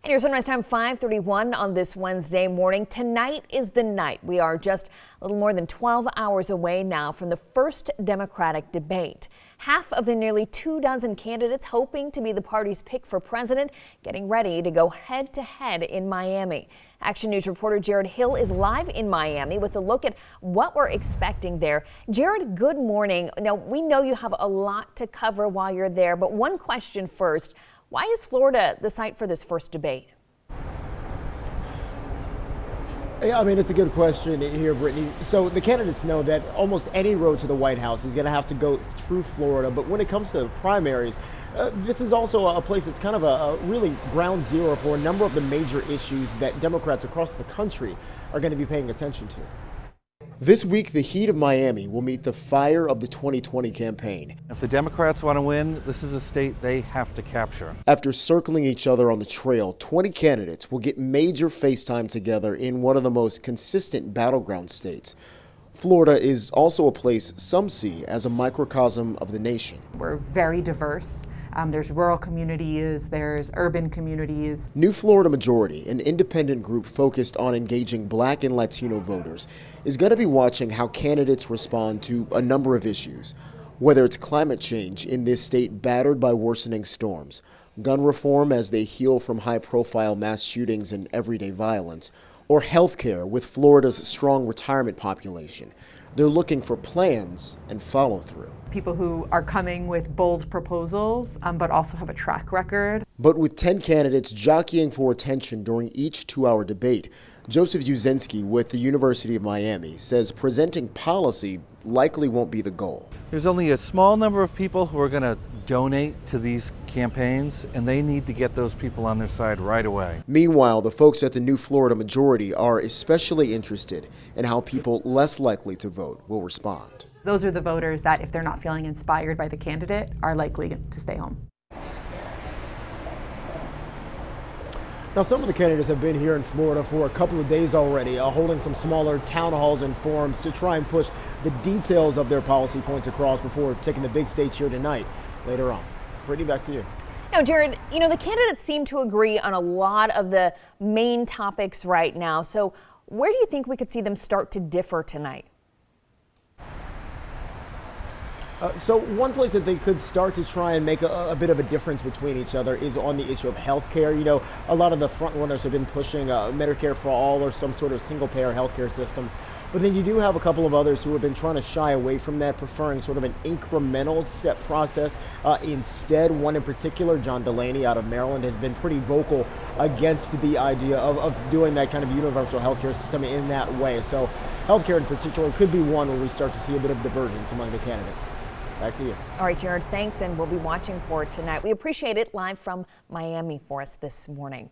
And your sunrise time 5:31 on this Wednesday morning. Tonight is the night. We are just a little more than 12 hours away now from the first Democratic debate. Half of the nearly 24 candidates hoping to be the party's pick for president, getting ready to go head to head in Miami. Action News reporter Jared Hill is live in Miami with a look at what we're expecting there. Jared, good morning. Now, we know you have a lot to cover while you're there, but one question first. Why is Florida the site for this first debate? Yeah, I mean, it's a good question here, Brittany. So the candidates know that almost any road to the White House is going to have to go through Florida. But when it comes to the primaries, this is also a place that's kind of a really ground zero for a number of the major issues that Democrats across the country are going to be paying attention to. This week, the heat of Miami will meet the fire of the 2020 campaign. If the Democrats want to win, this is a state they have to capture. After circling each other on the trail, 20 candidates will get major face time together in one of the most consistent battleground states. Florida is also a place some see as a microcosm of the nation. We're very diverse. There's rural communities, there's urban communities. New Florida Majority, an independent group focused on engaging Black and Latino voters, is going to be watching how candidates respond to a number of issues, whether it's climate change in this state battered by worsening storms, gun reform as they heal from high-profile mass shootings and everyday violence, or health care with Florida's strong retirement population. They're looking for plans and follow-through. People who are coming with bold proposals, but also have a track record. But with 10 candidates jockeying for attention during each 2-hour debate, Joseph Uzinski with the University of Miami says presenting policy likely won't be the goal. There's only a small number of people who are going to donate to these campaigns, and they need to get those people on their side right away. Meanwhile, the folks at the New Florida Majority are especially interested in how people less likely to vote will respond. Those are the voters that, if they're not feeling inspired by the candidate, are likely to stay home. Now, some of the candidates have been here in Florida for a couple of days already, holding some smaller town halls and forums to try and push the details of their policy points across before taking the big stage here tonight later on. Brittany, back to you. Now, Jared, you know, the candidates seem to agree on a lot of the main topics right now. So where do you think we could see them start to differ tonight? So one place that they could start to try and make a bit of a difference between each other is on the issue of health care. You know, a lot of the front runners have been pushing Medicare for all or some sort of single-payer health care system. But then you do have a couple of others who have been trying to shy away from that, preferring sort of an incremental step process. Instead, one in particular, John Delaney out of Maryland, has been pretty vocal against the idea of doing that kind of universal healthcare system in that way. So healthcare in particular could be one where we start to see a bit of divergence among the candidates. Back to you. All right, Jared, thanks, and we'll be watching for it tonight. We appreciate it. Live from Miami for us this morning.